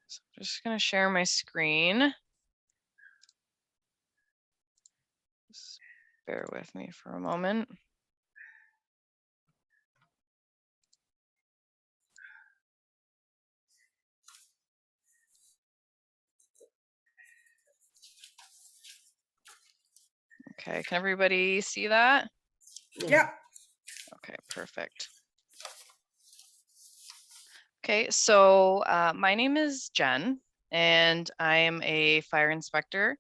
So I'm just going to share my screen. Just bear with me for a moment. Okay, can everybody see that? Yeah. Okay, perfect. Okay, so my name is Jen, and I am a fire inspector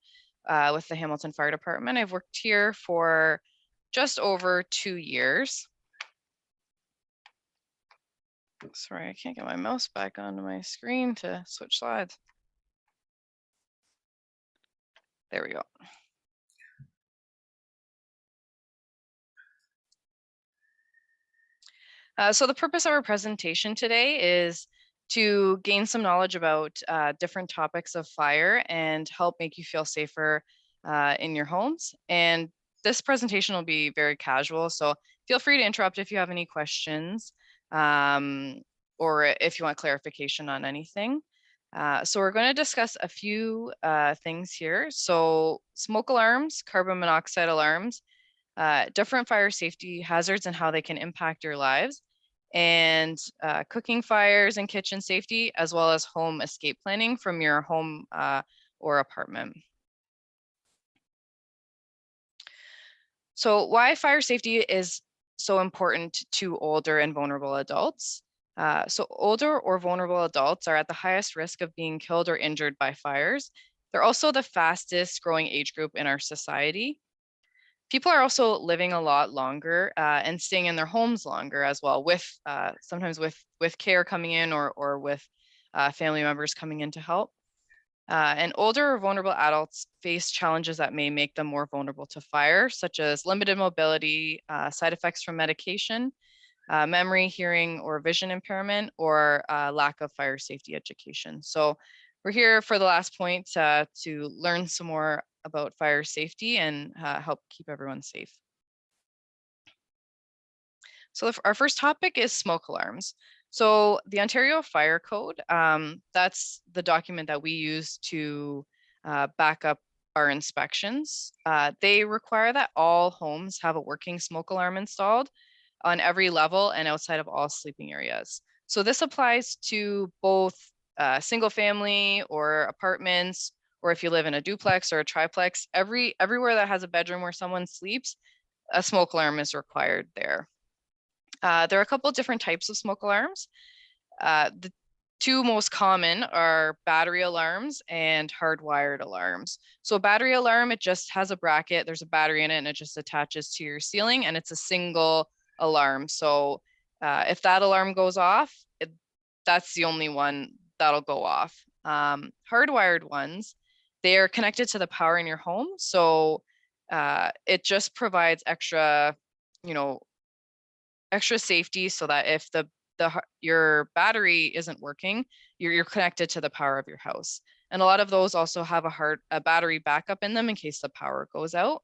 with the Hamilton Fire Department. I've worked here for just over 2 years. Sorry, I can't get my mouse back onto my screen to switch slides. There we go. So the purpose of our presentation today is to gain some knowledge about different topics of fire and help make you feel safer in your homes. And this presentation will be very casual, so feel free to interrupt if you have any questions or if you want clarification on anything. So we're going to discuss a few things here. So smoke alarms, carbon monoxide alarms, different fire safety hazards and how they can impact your lives, and cooking fires and kitchen safety, as well as home escape planning from your home or apartment. So why fire safety is so important to older and vulnerable adults. So older or vulnerable adults are at the highest risk of being killed or injured by fires. They're also the fastest growing age group in our society. People are also living a lot longer and staying in their homes longer as well, with sometimes with care coming in or with family members coming in to help. And older or vulnerable adults face challenges that may make them more vulnerable to fire, such as limited mobility, side effects from medication, memory, hearing, or vision impairment, or lack of fire safety education. So we're here for the last point to learn some more about fire safety and help keep everyone safe. So our first topic is smoke alarms. So the Ontario Fire Code, that's the document that we use to back up our inspections. They require that all homes have a working smoke alarm installed on every level and outside of all sleeping areas. So this applies to both single family or apartments, or if you live in a duplex or a triplex, everywhere that has a bedroom where someone sleeps, a smoke alarm is required there. There are a couple of different types of smoke alarms. The two most common are battery alarms and hardwired alarms. So a battery alarm, it just has a bracket, there's a battery in it, and it just attaches to your ceiling, and it's a single alarm. So if that alarm goes off, that's the only one that'll go off. Hardwired ones, they are connected to the power in your home. So it just provides extra, extra safety so that if your battery isn't working, you're connected to the power of your house. And a lot of those also have a battery backup in them in case the power goes out.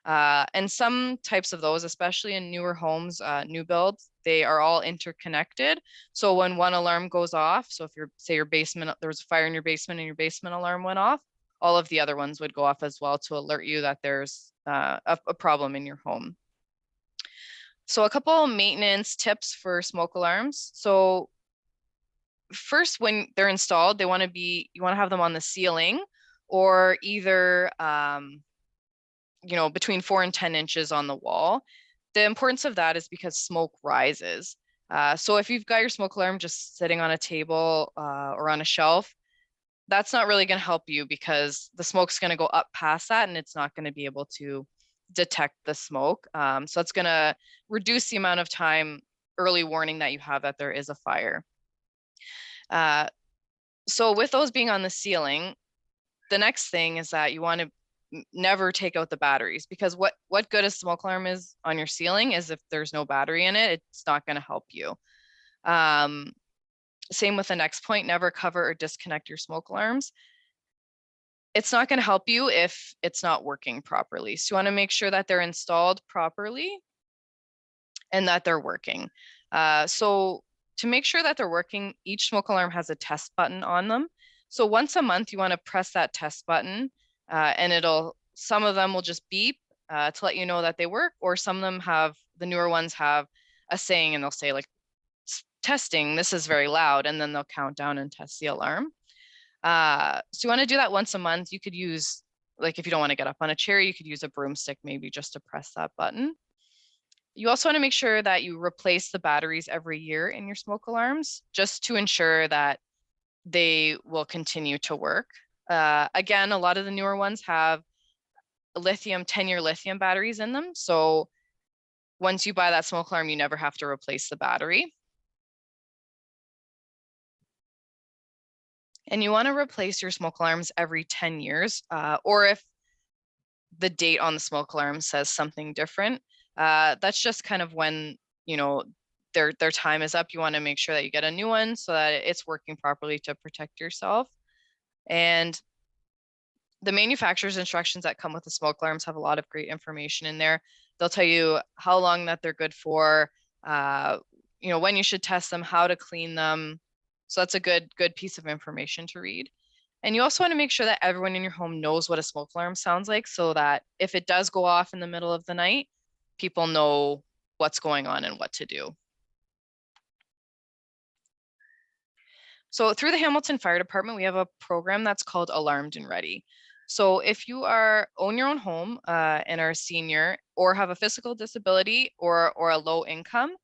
And some types of those, especially in newer homes, new builds, they are all interconnected. So when one alarm goes off, so if your basement, there was a fire in your basement and your basement alarm went off, all of the other ones would go off as well to alert you that there's a problem in your home. So a couple maintenance tips for smoke alarms. So first, when they're installed, you want to have them on the ceiling, or either between 4 and 10 inches on the wall. The importance of that is because smoke rises. So if you've got your smoke alarm just sitting on a table or on a shelf, that's not really going to help you because the smoke's going to go up past that and it's not going to be able to detect the smoke. So it's going to reduce the amount of time early warning that you have that there is a fire. So with those being on the ceiling, the next thing is that you want to never take out the batteries, because what good a smoke alarm is on your ceiling is if there's no battery in it, it's not going to help you. Same with the next point, never cover or disconnect your smoke alarms. it's not going to help you if it's not working properly. So you want to make sure that they're installed properly and that they're working. So to make sure that they're working, each smoke alarm has a test button on them. So once a month, you want to press that test button, and some of them will just beep to let you know that they work, or some of them the newer ones have a saying, and they'll say like, testing, this is very loud, and then they'll count down and test the alarm. So you want to do that once a month. You could use, like, if you don't want to get up on a chair, you could use a broomstick maybe just to press that button. You also want to make sure that you replace the batteries every year in your smoke alarms, just to ensure that they will continue to work. Again, a lot of the newer ones have 10-year lithium batteries in them. So once you buy that smoke alarm, you never have to replace the battery. And you want to replace your smoke alarms every 10 years, or if the date on the smoke alarm says something different, that's just kind of when, their time is up. You want to make sure that you get a new one so that it's working properly to protect yourself. And the manufacturer's instructions that come with the smoke alarms have a lot of great information in there. They'll tell you how long that they're good for, when you should test them, how to clean them. So that's a good piece of information to read. And you also want to make sure that everyone in your home knows what a smoke alarm sounds like, so that if it does go off in the middle of the night, people know what's going on and what to do. So through the Hamilton Fire Department, we have a program that's called Alarmed and Ready. So if you own your own home and are a senior, or have a physical disability, or a low income,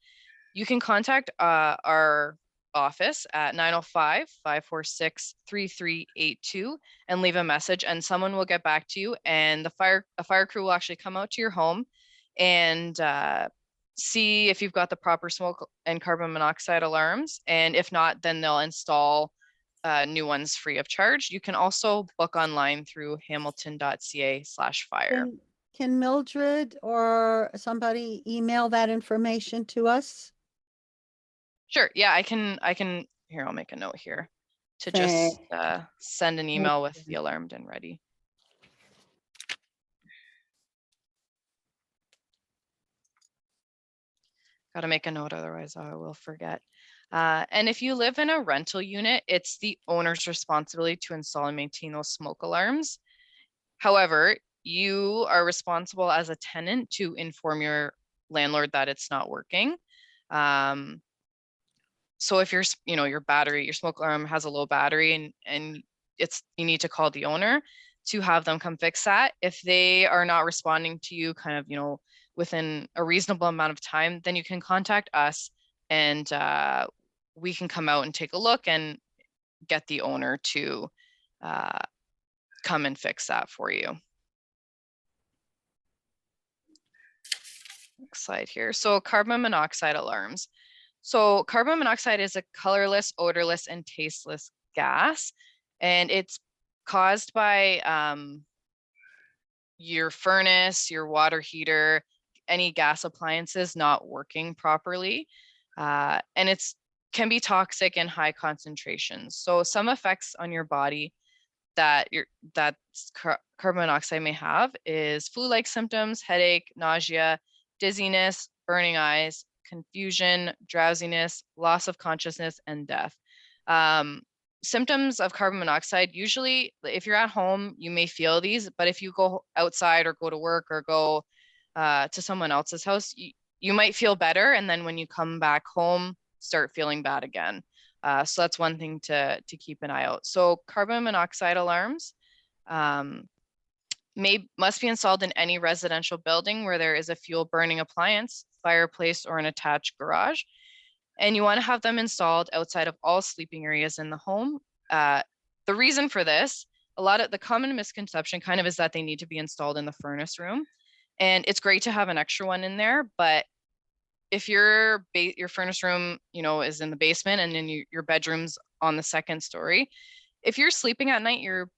you can contact our office at 905-546-3382 and leave a message, and someone will get back to you, and a fire crew will actually come out to your home and see if you've got the proper smoke and carbon monoxide alarms. And if not, then they'll install new ones free of charge. You can also book online through hamilton.ca/fire. Can Mildred or somebody email that information to us? Sure. Yeah, I can. Here, I'll make a note here to just send an email with the Alarmed and Ready. Got to make a note, otherwise I will forget. And if you live in a rental unit, it's the owner's responsibility to install and maintain those smoke alarms. However, you are responsible as a tenant to inform your landlord that it's not working. So if your smoke alarm has a low battery, and you need to call the owner to have them come fix that. If they are not responding to you kind of, within a reasonable amount of time, then you can contact us, and we can come out and take a look and get the owner to come and fix that for you. Next slide here. So carbon monoxide alarms. So carbon monoxide is a colorless, odorless, and tasteless gas, and it's caused by your furnace, your water heater, any gas appliances not working properly, and can be toxic in high concentrations. So some effects on your body that carbon monoxide may have is flu-like symptoms, headache, nausea, dizziness, burning eyes, confusion, drowsiness, loss of consciousness, and death. Symptoms of carbon monoxide, usually if you're at home, you may feel these, but if you go outside or go to work or go to someone else's house, you might feel better, and then when you come back home, start feeling bad again. So that's one thing to keep an eye out. So carbon monoxide alarms must be installed in any residential building where there is a fuel burning appliance, fireplace, or an attached garage. And you want to have them installed outside of all sleeping areas in the home. The reason for this, a lot of the common misconception kind of is that they need to be installed in the furnace room. And it's great to have an extra one in there, but if your furnace room, is in the basement, and then your bedroom's on the second story, if you're sleeping at night, you're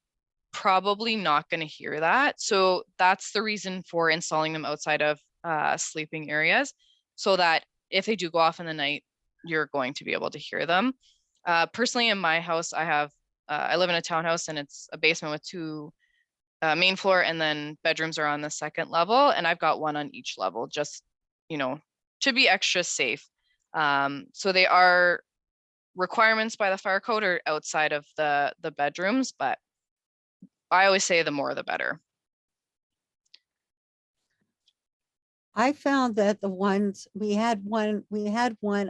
probably not going to hear that. So that's the reason for installing them outside of sleeping areas, so that if they do go off in the night, you're going to be able to hear them. Personally, in my house, I have I live in a townhouse and it's a basement with two main floor, and then bedrooms are on the second level, and I've got one on each level, just, you know, to be extra safe. So they are requirements by the fire code or outside of the bedrooms, but I always say the more the better. I found that the ones, we had one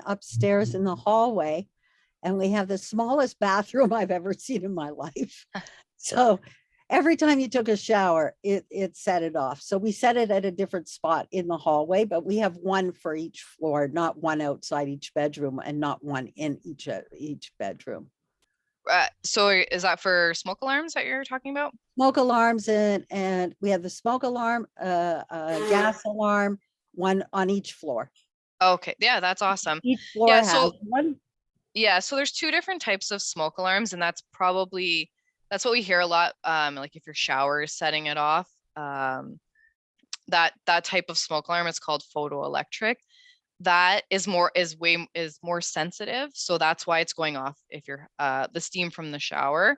upstairs in the hallway, and we have the smallest bathroom I've ever seen in my life. So every time you took a shower, it set it off. So we set it at a different spot in the hallway, but we have one for each floor, not one outside each bedroom and not one in each bedroom. So is that for smoke alarms that you're talking about? Smoke alarms, and we have the smoke alarm, gas alarm, one on each floor. Okay, yeah, that's awesome. Each floor Yeah, has so one. yeah, so there's two different types of smoke alarms, and that's what we hear a lot. Like if your shower is setting it off, that type of smoke alarm is called photoelectric. That is more sensitive, so that's why it's going off if you're the steam from the shower.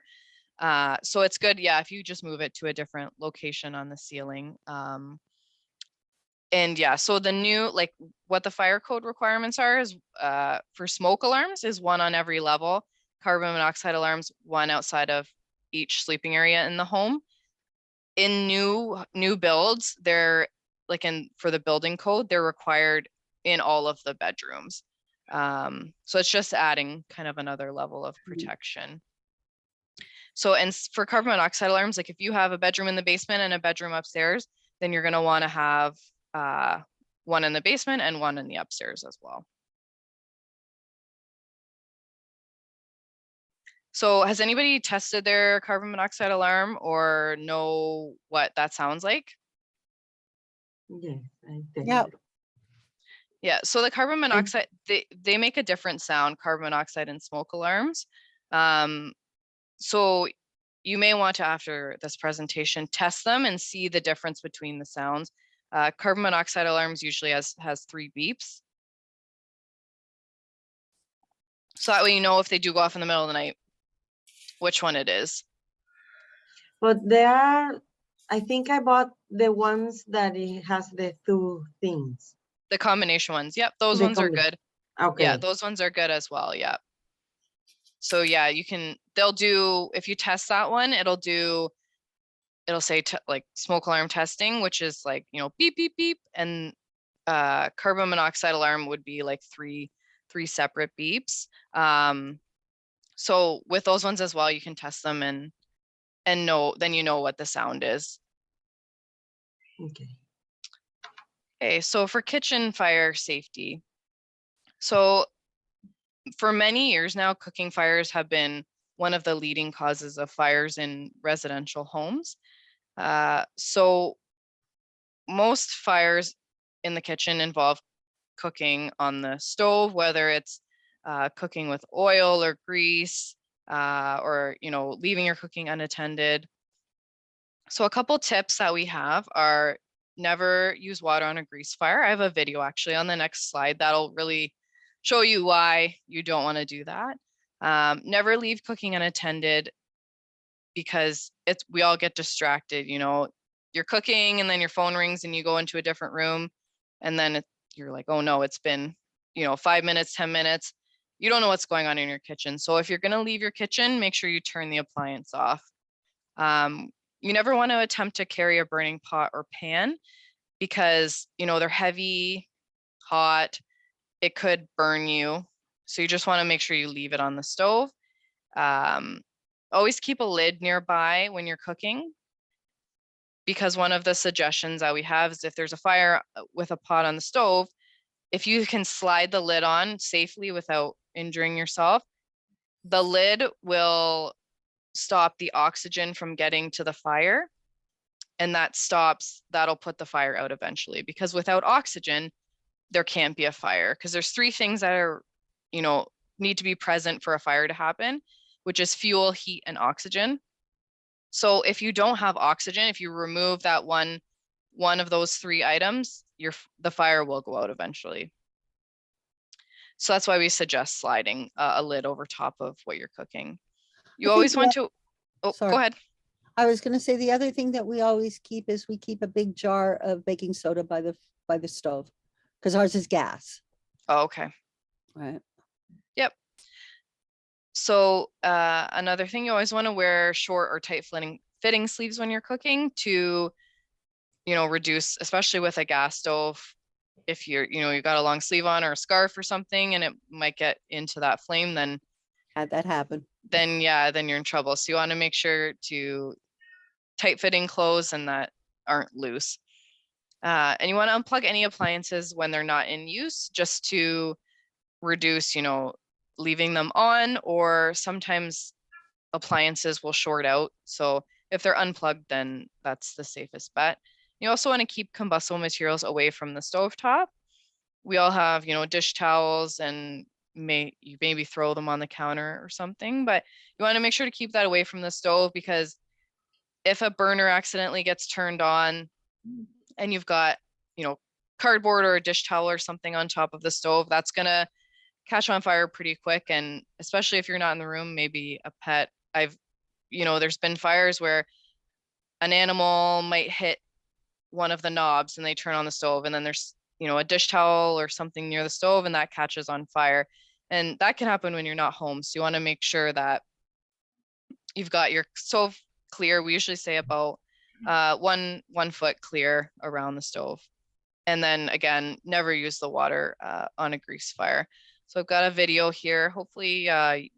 So it's good, yeah, if you just move it to a different location on the ceiling. And yeah, so the new, like what the fire code requirements are is for smoke alarms is one on every level, carbon monoxide alarms, one outside of each sleeping area in the home. In new builds, they're like for the building code, they're required in all of the bedrooms. So it's just adding kind of another level of protection. So, and for carbon monoxide alarms, like if you have a bedroom in the basement and a bedroom upstairs, then you're going to want to have one in the basement and one in the upstairs as well. So has anybody tested their carbon monoxide alarm or know what that sounds like? Yes, I think. Yeah. Yeah, so the carbon monoxide, they make a different sound, carbon monoxide and smoke alarms. So you may want to, after this presentation, test them and see the difference between the sounds. Carbon monoxide alarms usually has 3 beeps. So that way you know if they do go off in the middle of the night, which one it is. But there are, I think I bought the ones that it has the two things. The combination ones, yep, those The ones are good. Okay. Yeah, those ones are good as well, yeah. So yeah, they'll do, if you test that one, it'll say like smoke alarm testing, which is like, you know, beep, beep, beep. And carbon monoxide alarm would be like three separate beeps. So with those ones as well, you can test them and then you know what the sound is. Okay. Okay, so for kitchen fire safety. So for many years now, cooking fires have been one of the leading causes of fires in residential homes. So most fires in the kitchen involve cooking on the stove, whether it's cooking with oil or grease, or, you know, leaving your cooking unattended. So a couple tips that we have are never use water on a grease fire. I have a video actually on the next slide that'll really show you why you don't want to do that. Never leave cooking unattended, because we all get distracted, you know, you're cooking and then your phone rings and you go into a different room, and then you're like, oh no, it's been, you know, 5 minutes, 10 minutes. You don't know what's going on in your kitchen. So if you're going to leave your kitchen, make sure you turn the appliance off. You never want to attempt to carry a burning pot or pan, because, you know, they're heavy, hot, it could burn you. So you just want to make sure you leave it on the stove. Always keep a lid nearby when you're cooking, because one of the suggestions that we have is if there's a fire with a pot on the stove, if you can slide the lid on safely without injuring yourself, the lid will stop the oxygen from getting to the fire, and that'll put the fire out eventually, because without oxygen, there can't be a fire, because there's 3 things that are, you know, need to be present for a fire to happen, which is fuel, heat, and oxygen. So if you don't have oxygen, if you remove that one of those 3 items, the fire will go out eventually. So that's why we suggest sliding a lid over top of what you're cooking. You I think always want to, oh, sorry. go ahead. I was gonna say the other thing that we always keep is we keep a big jar of baking soda by the stove. Because ours is gas, Oh, okay. right? Yep. So another thing, you always want to wear short or tight fitting sleeves when you're cooking to, reduce, especially with a gas stove. If you got a long sleeve on or a scarf or something, and it might get into that flame, then Had that happen. yeah, then you're in trouble. So you want to make sure to tight fitting clothes and that aren't loose. And you want to unplug any appliances when they're not in use, just to reduce, leaving them on, or sometimes appliances will short out. So if they're unplugged, then that's the safest bet. You also want to keep combustible materials away from the stovetop. We all have, dish towels, and you maybe throw them on the counter or something, but you want to make sure to keep that away from the stove, because if a burner accidentally gets turned on and you've got, cardboard or a dish towel or something on top of the stove, that's gonna catch on fire pretty quick. And especially if you're not in the room, maybe a pet. There's been fires where an animal might hit one of the knobs and they turn on the stove, and then there's, a dish towel or something near the stove and that catches on fire. And that can happen when you're not home. So you want to make sure that you've got your stove clear. We usually say about 1 foot clear around the stove. And then again, never use the water on a grease fire. So I've got a video here. Hopefully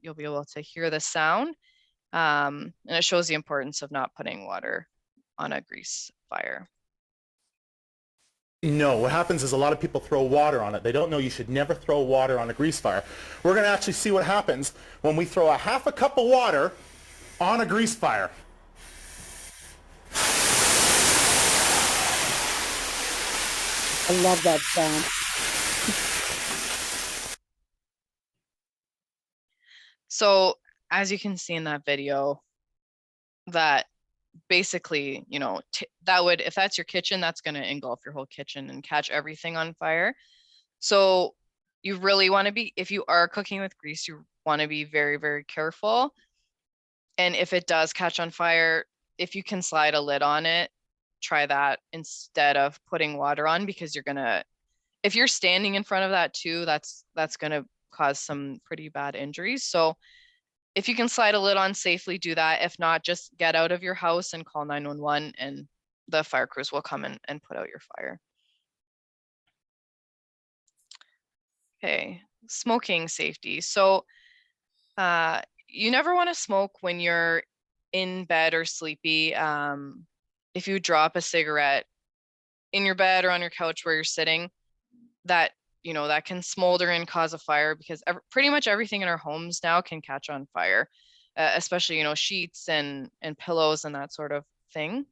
you'll be able to hear the sound. And it shows the importance of not putting water on a grease fire. No, what happens is a lot of people throw water on it. They don't know you should never throw water on a grease fire. We're going to actually see what happens when we throw a half a cup of water on a grease fire. I love that sound. So as you can see in that video, that basically, that would, if that's your kitchen, that's going to engulf your whole kitchen and catch everything on fire. So you really want to be, if you are cooking with grease, you want to be very, very careful. And if it does catch on fire, if you can slide a lid on it, try that instead of putting water on, because if you're standing in front of that too, that's going to cause some pretty bad injuries. So if you can slide a lid on safely, do that. If not, just get out of your house and call 911, and the fire crews will come and put out your fire. Okay, smoking safety. So you never want to smoke when you're in bed or sleepy. If you drop a cigarette in your bed or on your couch where you're sitting, that that can smolder and cause a fire, because pretty much everything in our homes now can catch on fire, especially sheets and pillows and that sort of thing.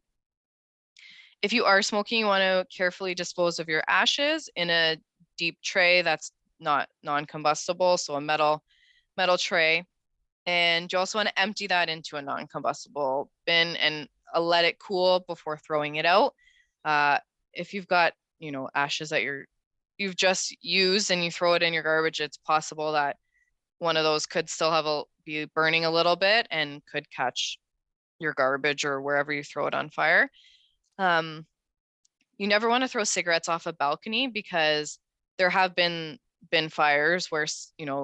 If you are smoking, you want to carefully dispose of your ashes in a deep tray that's not non-combustible, so a metal tray. And you also want to empty that into a non-combustible bin and let it cool before throwing it out. If you've got ashes that you've just used and you throw it in your garbage, it's possible that one of those could still be burning a little bit and could catch your garbage or wherever you throw it on fire. You never want to throw cigarettes off a balcony, because there have been fires where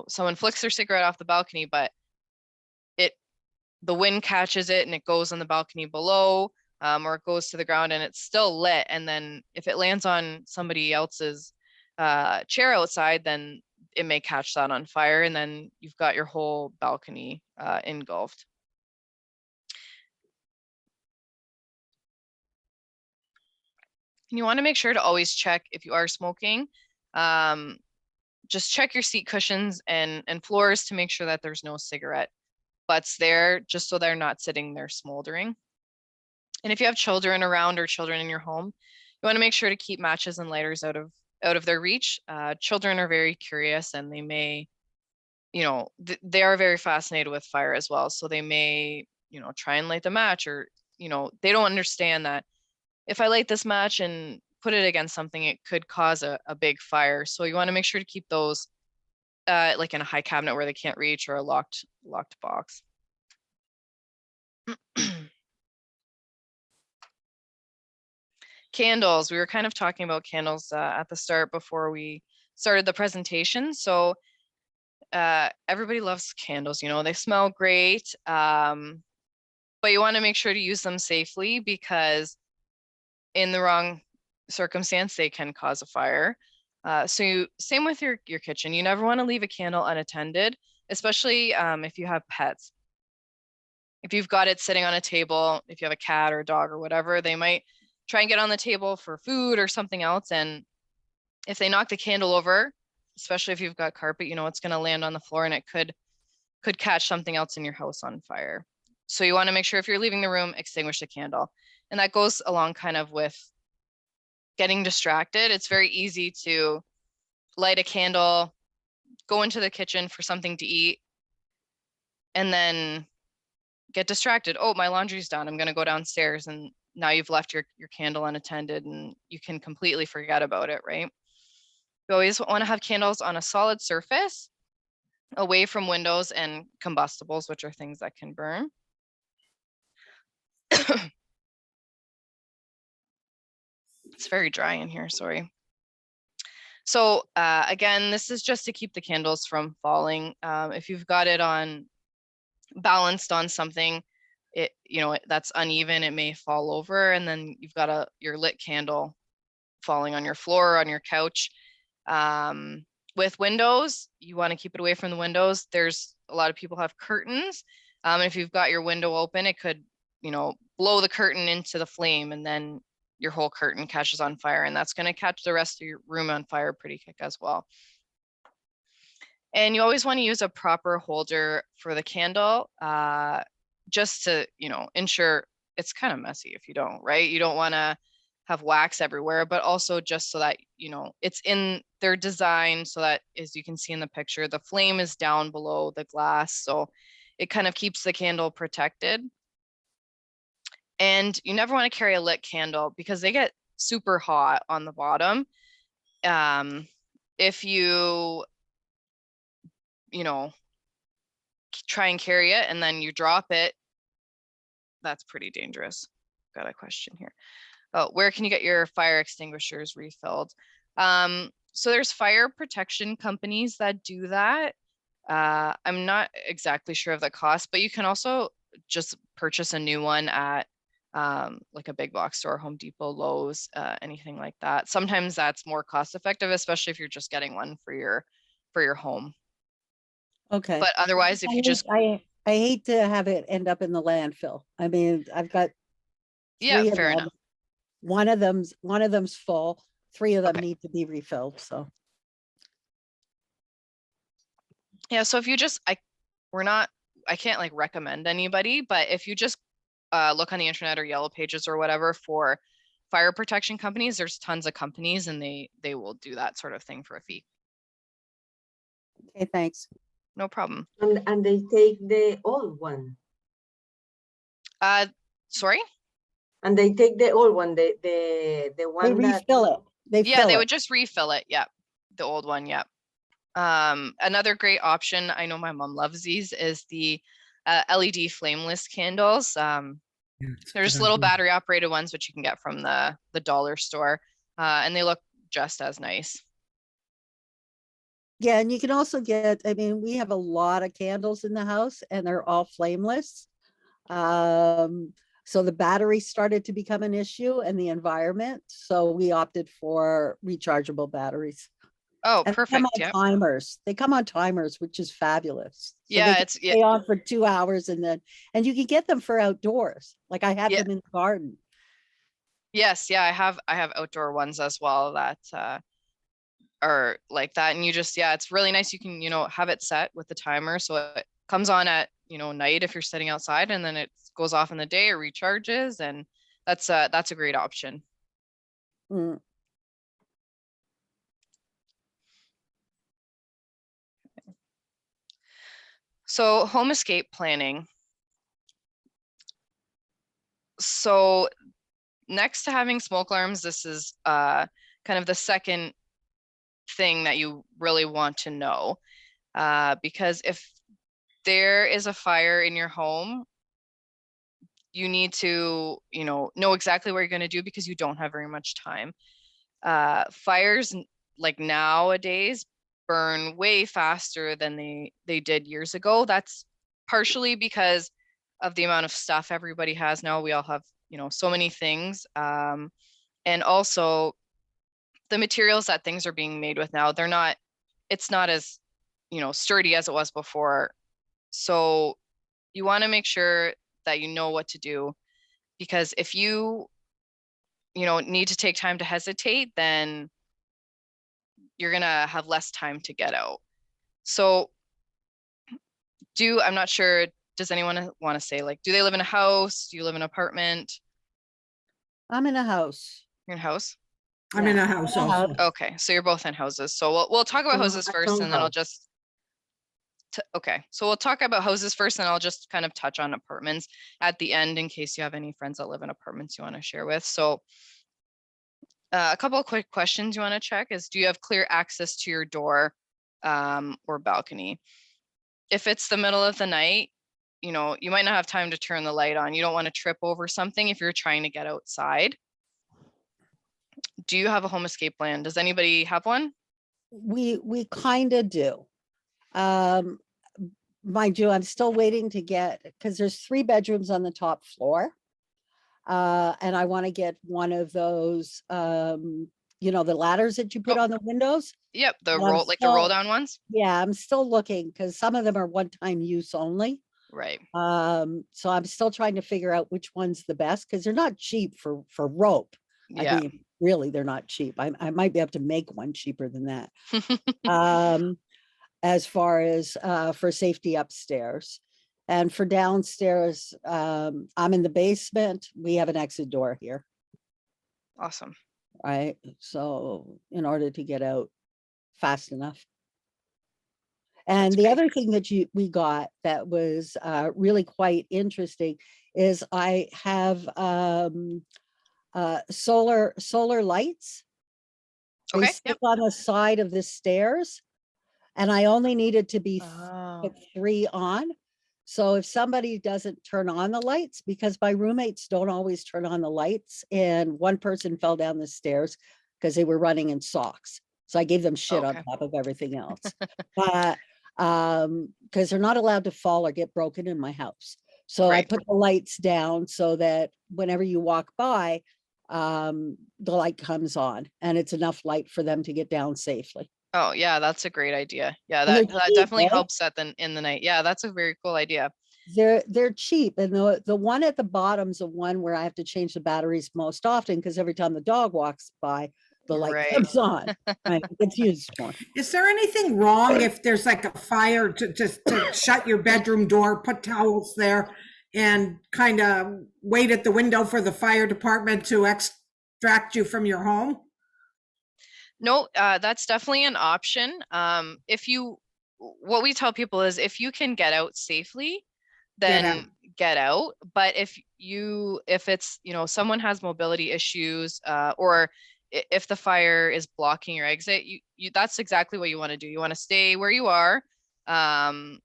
someone flicks their cigarette off the balcony, but the wind catches it and it goes on the balcony below, or it goes to the ground and it's still lit. And then if it lands on somebody else's chair outside, then it may catch that on fire, and then you've got your whole balcony engulfed. And you want to make sure to always check if you are smoking. Just check your seat cushions and floors to make sure that there's no cigarette butts there, just so they're not sitting there smoldering. And if you have children around or children in your home, you want to make sure to keep matches and lighters out of their reach. Children are very curious, and they may, they are very fascinated with fire as well. So they may, try and light the match, or, they don't understand that if I light this match and put it against something, it could cause a big fire. So you want to make sure to keep those like in a high cabinet where they can't reach, or a locked box. Candles. We were kind of talking about candles at the start before we started the presentation. So everybody loves candles, you know, they smell great. But you want to make sure to use them safely because in the wrong circumstance, they can cause a fire. Same with your kitchen. You never want to leave a candle unattended, especially if you have pets. If you've got it sitting on a table, if you have a cat or a dog or whatever, they might try and get on the table for food or something else. And if they knock the candle over, especially if you've got carpet, you know, it's going to land on the floor and it could catch something else in your house on fire. So you want to make sure if you're leaving the room, extinguish the candle. And that goes along kind of with getting distracted. It's very easy to light a candle, go into the kitchen for something to eat, and then get distracted. Oh, my laundry's done. I'm going to go downstairs. And now you've left your candle unattended and you can completely forget about it, right? You always want to have candles on a solid surface away from windows and combustibles, which are things that can burn. It's very dry in here, sorry. So again, this is just to keep the candles from falling. If you've got it on balanced on something, that's uneven, it may fall over, and then you've got your lit candle falling on your floor or on your couch. With windows, you want to keep it away from the windows. There's a lot of people have curtains. If you've got your window open, it could, blow the curtain into the flame and then your whole curtain catches on fire, and that's going to catch the rest of your room on fire pretty quick as well. And you always want to use a proper holder for the candle, just to, ensure. It's kind of messy if you don't, right? You don't want to have wax everywhere, but also just so that, it's in their design so that, as you can see in the picture, the flame is down below the glass. So it kind of keeps the candle protected. And you never want to carry a lit candle because they get super hot on the bottom. If you try and carry it and then you drop it, that's pretty dangerous. Got a question here. Oh, where can you get your fire extinguishers refilled? So there's fire protection companies that do that. I'm not exactly sure of the cost, but you can also just purchase a new one at like a big box store, Home Depot, Lowe's, anything like that. Sometimes that's more cost effective, especially if you're just getting one for your home. Okay. But otherwise, if you just I hate to have it end up in the landfill. I mean, I've got three of fair them. enough. One of them's full. Three of them Okay. need to be refilled. So Yeah, so if you just I can't like recommend anybody, but if you just look on the internet or yellow pages or whatever for fire protection companies, there's tons of companies and they will do that sort of thing for a fee. okay, thanks. No problem. And they take the old one. Sorry? And they take the old one, the one They that refill it. They Yeah, fill they it. would just refill it. Yep. The old one. Yep. Another great option, I know my mom loves these, is the LED flameless candles. They're just little battery operated ones, which you can get from the dollar store. And they look just as nice. Yeah, and you can also get, I mean, we have a lot of candles in the house and they're all flameless. So the battery started to become an issue and the environment. So we opted for rechargeable batteries. Oh, And perfect. they come on Yep. timers. They come on timers, which is fabulous. So Yeah, they can it's stay on for 2 hours and you can get them for outdoors. Like I have Yeah. them in the garden. Yes, yeah, I have outdoor ones as well that are like that. And you just, yeah, it's really nice. You can, have it set with the timer. So it comes on at, night if you're sitting outside, and then it goes off in the day or recharges. And that's a great option. Mm. So home escape planning. So next to having smoke alarms, this is kind of the second thing that you really want to know. Because if there is a fire in your home, you need to, know exactly what you're going to do because you don't have very much time. Fires like nowadays burn way faster than they did years ago. That's partially because of the amount of stuff everybody has now. We all have, so many things. And also the materials that things are being made with now, it's not as, sturdy as it was before. So you want to make sure that you know what to do, because if you need to take time to hesitate, then you're going to have less time to get out. So I'm not sure, does anyone want to say, like, do they live in a house? Do you live in an apartment? I'm in a house. You're in a house? I'm in a house also. Okay, so you're both in houses. So we'll talk about houses first, and then I'll just okay, so we'll talk about houses first, and I'll just kind of touch on apartments at the end in case you have any friends that live in apartments you want to share with. So a couple of quick questions you want to check is, do you have clear access to your door or balcony? If it's the middle of the night, you might not have time to turn the light on. You don't want to trip over something if you're trying to get outside. Do you have a home escape plan? Does anybody have one? We kind of do. Mind you, I'm still waiting to get, because there's 3 bedrooms on the top floor. And I want to get one of those, the ladders that you put on the windows. Yep, the And I'm the roll down ones. Yeah, I'm still looking because some of them are one-time use only. Right. So I'm still trying to figure out which one's the best, because they're not cheap for rope. Yeah. I mean, really, they're not cheap. I might be able to make one cheaper than that. As far as for safety upstairs. And for downstairs, I'm in the basement. We have an exit door here, Awesome. right? So in order to get out fast enough. And That's the great. other thing that we got that was really quite interesting is I have solar lights. They Okay. sit Yep. on the side of the stairs, and I only needed to be Oh, 3 on. So if somebody doesn't turn on the lights, because my roommates don't always turn on the lights, and one person fell down the stairs because they were running in socks. So I gave them shit on okay. top of everything else. But because they're not allowed to fall or get broken in my house. So I Right. put the lights down so that whenever you walk by, the light comes on, and it's enough light for them to get down safely. Oh, yeah, that's a great idea. Yeah, And they're that cheap, definitely right? helps in the night. Yeah, that's a very cool idea. They're cheap, and the one at the bottom's the one where I have to change the batteries most often, because every time the dog walks by, the light Right. comes on. Right, it's used more. Is there anything wrong if there's like a fire to just to shut your bedroom door, put towels there, and kind of wait at the window for the fire department to extract you from your home? No, that's definitely an option. What we tell people is, if you can get out safely, Get then out. get out. But if it's, someone has mobility issues, or if the fire is blocking your exit, that's exactly what you want to do. You want to stay where you are. Block,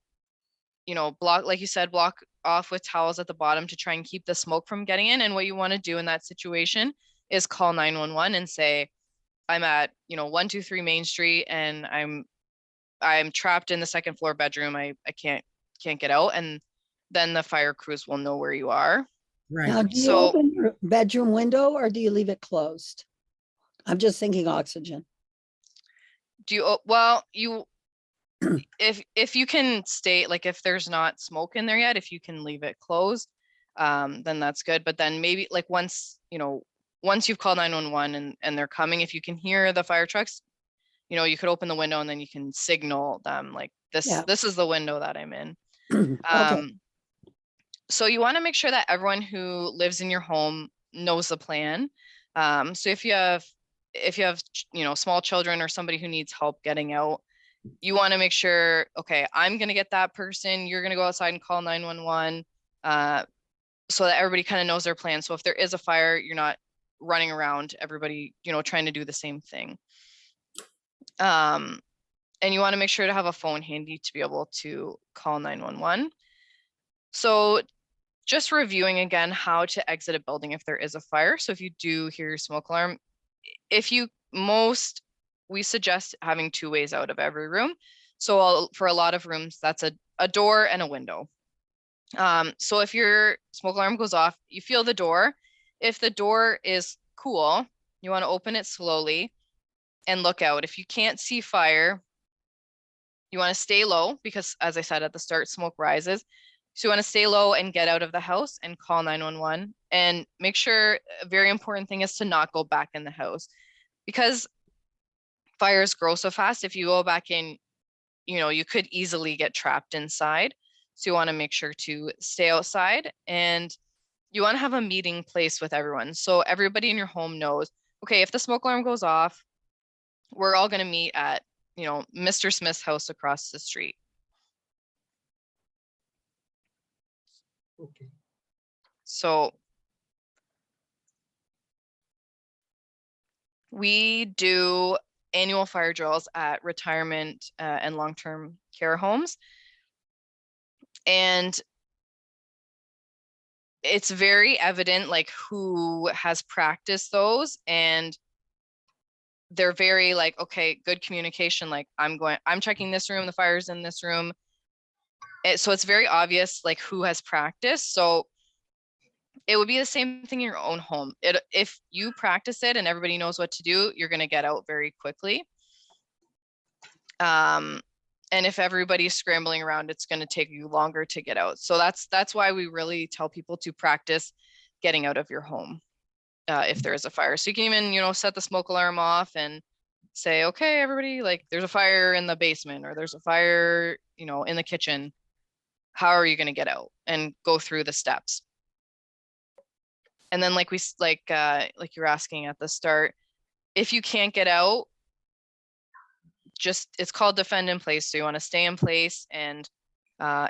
like you said, block off with towels at the bottom to try and keep the smoke from getting in. And what you want to do in that situation is call 911 and say, I'm at, 123 Main Street, and I'm trapped in the second floor bedroom. I can't get out. And then the fire crews will know where you are. Now, Right. do you So- open your bedroom window or do you leave it closed? I'm just thinking oxygen. Well, if you can stay, like, if there's not smoke in there yet, if you can leave it closed, then that's good. But then maybe, like, once you've called 911 and they're coming, if you can hear the fire trucks, you could open the window and then you can signal them, like, Yeah. this is the window that I'm in. Okay. So you want to make sure that everyone who lives in your home knows the plan. So if you have small children or somebody who needs help getting out, you want to make sure, okay, I'm going to get that person, you're going to go outside and call 911, so that everybody kind of knows their plan. So if there is a fire, you're not running around, everybody, trying to do the same thing. And you want to make sure to have a phone handy to be able to call 911. So just reviewing again how to exit a building if there is a fire. So if you do hear your smoke alarm, we suggest having 2 ways out of every room. So for a lot of rooms, that's a door and a window. So if your smoke alarm goes off, you feel the door. If the door is cool, you want to open it slowly and look out. If you can't see fire, you want to stay low because, as I said at the start, smoke rises. So you want to stay low and get out of the house and call 911. And make sure, a very important thing is to not go back in the house, because fires grow so fast. If you go back in, you could easily get trapped inside. So you want to make sure to stay outside, and you want to have a meeting place with everyone. So everybody in your home knows, okay, if the smoke alarm goes off, we're all going to meet at, Mr. Smith's house across the street. Okay. So we do annual fire drills at retirement and long-term care homes. And it's very evident like who has practiced those, and they're very like, okay, good communication. Like I'm checking this room, the fire's in this room. So it's very obvious like who has practiced. So it would be the same thing in your own home. If you practice it and everybody knows what to do, you're going to get out very quickly. And if everybody's scrambling around, it's going to take you longer to get out. So that's why we really tell people to practice getting out of your home if there is a fire. So you can even, set the smoke alarm off and say, okay, everybody, like there's a fire in the basement or there's a fire, in the kitchen. How are you going to get out? And go through the steps. And then like you're asking at the start, if you can't get out, it's called defend in place. So you want to stay in place, and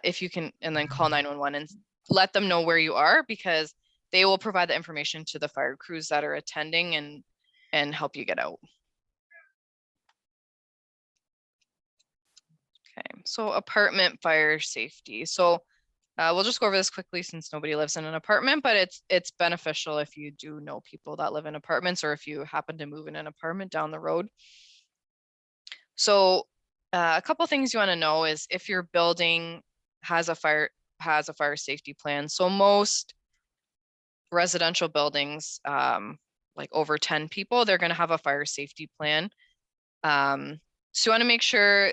if you can, and then call 911 and let them know where you are, because they will provide the information to the fire crews that are attending and help you get out. Okay, so apartment fire safety. So we'll just go over this quickly since nobody lives in an apartment, but it's beneficial if you do know people that live in apartments, or if you happen to move in an apartment down the road. So a couple things you want to know is if your building has a fire safety plan. So most residential buildings, like over 10 people, they're going to have a fire safety plan. So you want to make sure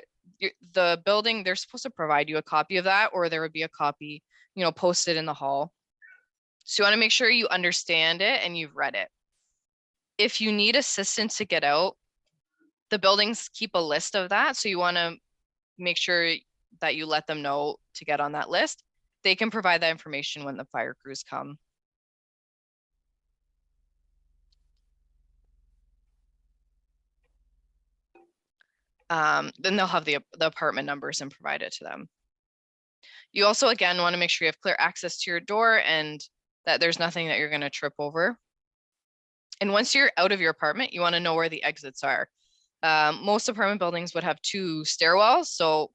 the building, they're supposed to provide you a copy of that, or there would be a copy, posted in the hall. So you want to make sure you understand it and you've read it. If you need assistance to get out, the buildings keep a list of that. So you want to make sure that you let them know to get on that list. They can provide that information when the fire crews come. Then they'll have the apartment numbers and provide it to them. You also, again, want to make sure you have clear access to your door and that there's nothing that you're going to trip over. And once you're out of your apartment, you want to know where the exits are. Most apartment buildings would have 2 stairwells. So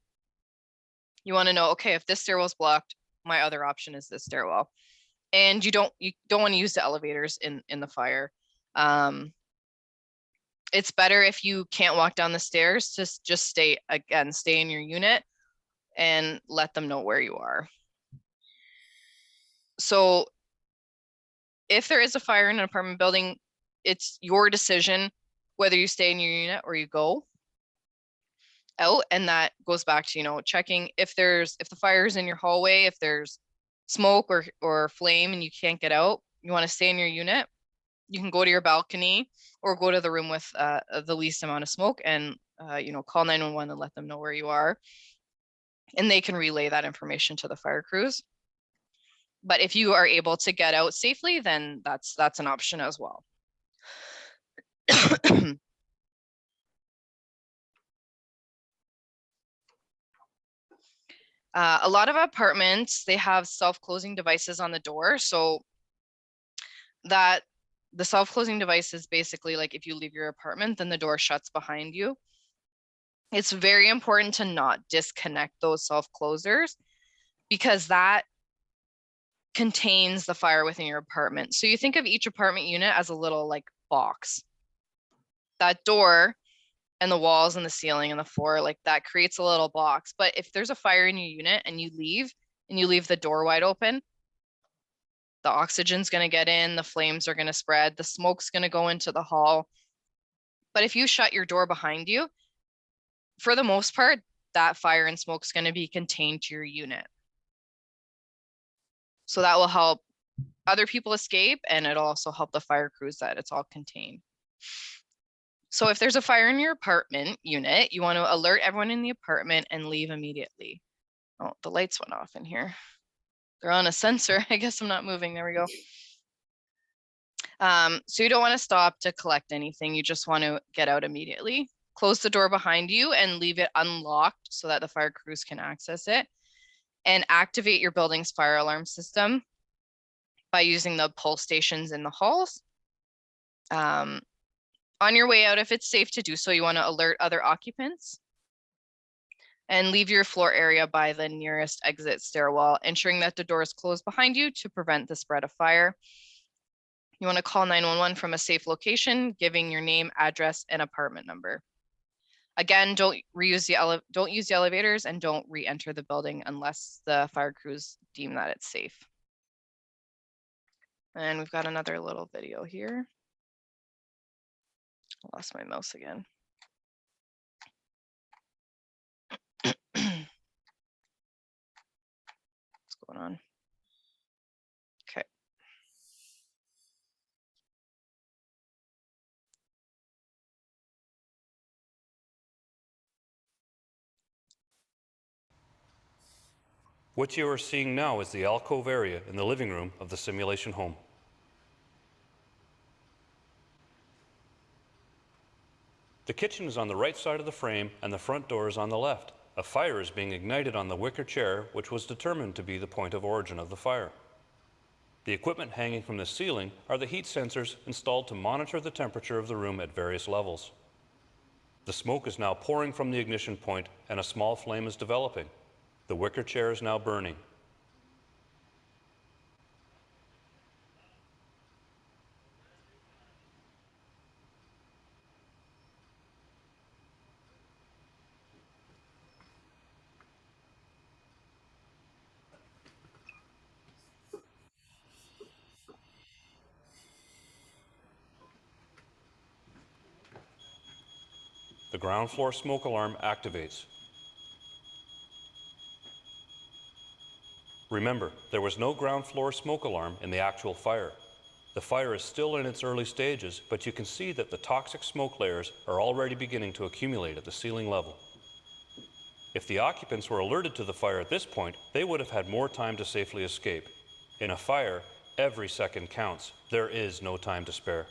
you want to know, okay, if this stairwell is blocked, my other option is this stairwell. And you don't want to use the elevators in the fire. It's better if you can't walk down the stairs to just stay in your unit and let them know where you are. So if there is a fire in an apartment building, it's your decision whether you stay in your unit or you go out. And that goes back to, checking if the fire is in your hallway, if there's smoke or flame and you can't get out, you want to stay in your unit. You can go to your balcony or go to the room with the least amount of smoke and, call 911 and let them know where you are. And they can relay that information to the fire crews. But if you are able to get out safely, then that's an option as well. A lot of apartments, they have self-closing devices on the door. So that the self-closing device is basically like if you leave your apartment, then the door shuts behind you. It's very important to not disconnect those self-closers, because that contains the fire within your apartment. So you think of each apartment unit as a little like box. That door and the walls and the ceiling and the floor, like that creates a little box. But if there's a fire in your unit and you leave the door wide open, the oxygen's going to get in, the flames are going to spread, the smoke's going to go into the hall. But if you shut your door behind you, for the most part, that fire and smoke's going to be contained to your unit. So that will help other people escape, and it'll also help the fire crews that it's all contained. So if there's a fire in your apartment unit, you want to alert everyone in the apartment and leave immediately. Oh, the lights went off in here. They're on a sensor. I guess I'm not moving. There we go. So you don't want to stop to collect anything. You just want to get out immediately. Close the door behind you and leave it unlocked so that the fire crews can access it. And activate your building's fire alarm system by using the pull stations in the halls. On your way out, if it's safe to do so, you want to alert other occupants and leave your floor area by the nearest exit stairwell, ensuring that the door is closed behind you to prevent the spread of fire. You want to call 911 from a safe location, giving your name, address, and apartment number. Again, don't use the elevators and don't re-enter the building unless the fire crews deem that it's safe. And we've got another little video here. I lost my mouse again. What's going on? Okay. What you are seeing now is the alcove area in the living room of the simulation home. The kitchen is on the right side of the frame and the front door is on the left. A fire is being ignited on the wicker chair, which was determined to be the point of origin of the fire. The equipment hanging from the ceiling are the heat sensors installed to monitor the temperature of the room at various levels. The smoke is now pouring from the ignition point and a small flame is developing. The wicker chair is now burning. The ground floor smoke alarm activates. Remember, there was no ground floor smoke alarm in the actual fire. The fire is still in its early stages, but you can see that the toxic smoke layers are already beginning to accumulate at the ceiling level. If the occupants were alerted to the fire at this point, they would have had more time to safely escape. In a fire, every second counts. There is no time to spare.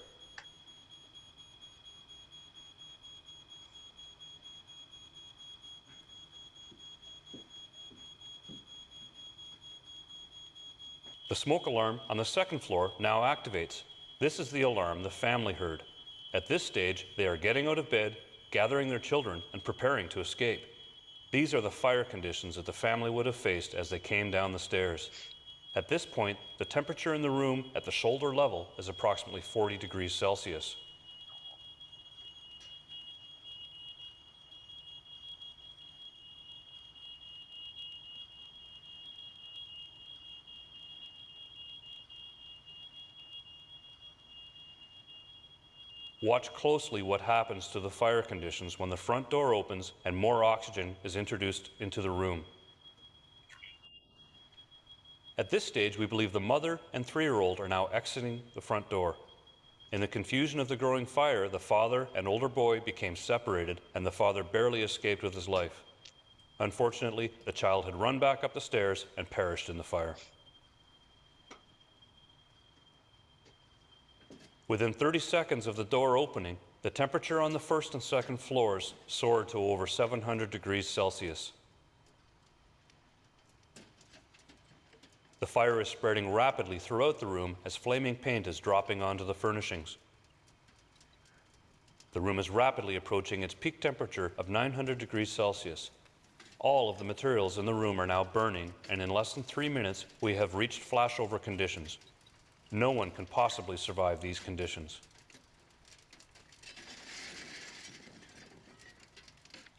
The smoke alarm on the second floor now activates. This is the alarm the family heard. At this stage, they are getting out of bed, gathering their children, and preparing to escape. These are the fire conditions that the family would have faced as they came down the stairs. At this point, the temperature in the room at the shoulder level is approximately 40 degrees Celsius. Watch closely what happens to the fire conditions when the front door opens and more oxygen is introduced into the room. At this stage, we believe the mother and 3-year-old are now exiting the front door. In the confusion of the growing fire, the father and older boy became separated and the father barely escaped with his life. Unfortunately, the child had run back up the stairs and perished in the fire. Within 30 seconds of the door opening, the temperature on the first and second floors soared to over 700 degrees Celsius. The fire is spreading rapidly throughout the room as flaming paint is dropping onto the furnishings. The room is rapidly approaching its peak temperature of 900 degrees Celsius. All of the materials in the room are now burning, and in less than 3 minutes, we have reached flashover conditions. No one can possibly survive these conditions.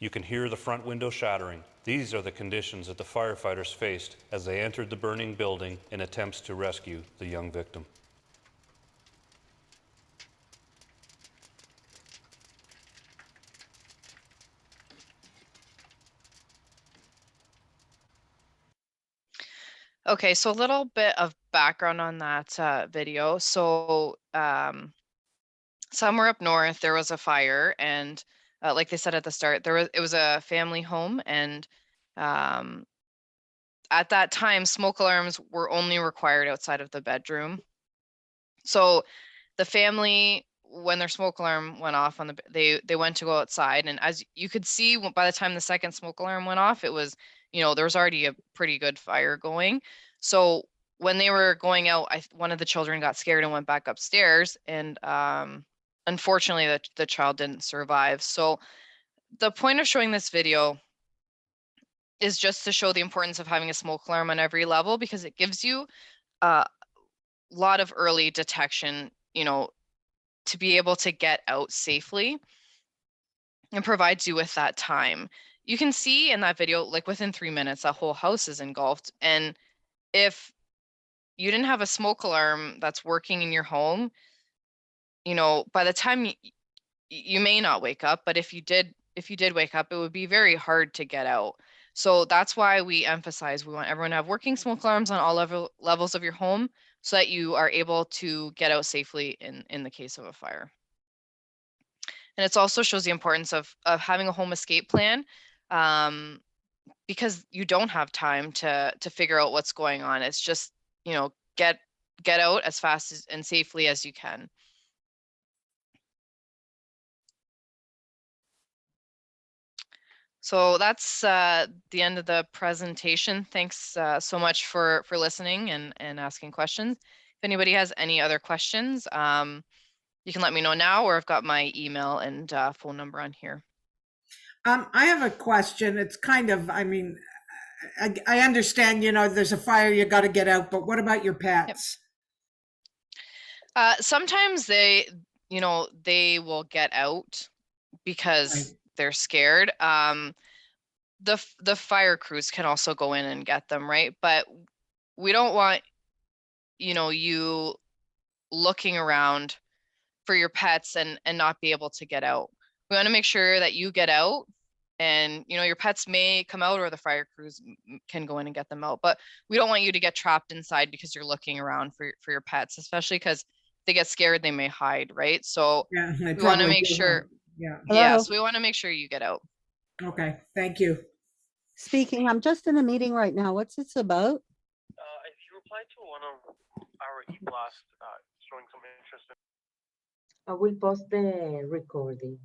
You can hear the front window shattering. These are the conditions that the firefighters faced as they entered the burning building in attempts to rescue the young victim. Okay, so a little bit of background on that video. So somewhere up north, there was a fire, and like they said at the start, it was a family home, and um, at that time, smoke alarms were only required outside of the bedroom. So the family, when their smoke alarm went off on they went to go outside, and as you could see, by the time the second smoke alarm went off, it was, there was already a pretty good fire going. So when they were going out, one of the children got scared and went back upstairs, and unfortunately, the child didn't survive. So the point of showing this video is just to show the importance of having a smoke alarm on every level, because it gives you a lot of early detection, to be able to get out safely, and provides you with that time. You can see in that video, like within 3 minutes, that whole house is engulfed. And if you didn't have a smoke alarm that's working in your home, by the time you may not wake up, but if you did wake up, it would be very hard to get out. So that's why we emphasize we want everyone to have working smoke alarms on all levels of your home, so that you are able to get out safely in the case of a fire. And it also shows the importance of having a home escape plan, because you don't have time to figure out what's going on. It's just, get out as fast and safely as you can. So that's the end of the presentation. Thanks so much for listening and asking questions. If anybody has any other questions, you can let me know now, or I've got my email and phone number on here. I have a question. It's kind of, I understand, there's a fire, you got to get out, but what about your pets? Sometimes they will get out because Right. they're scared. The fire crews can also go in and get them, right? But we don't want, you looking around for your pets and not be able to get out. We want to make sure that you get out, and your pets may come out, or the fire crews can go in and get them out. But we don't want you to get trapped inside because you're looking around for your pets, especially because if they get scared, they may hide, right? So Yeah, they we want to probably make do. sure, Yeah. yeah, Hello, so we want to make sure you get out. Okay. Thank you. speaking. I'm just in a meeting right now. What's this about? If you reply to one of our e-blasts showing some interest in I will post the recording.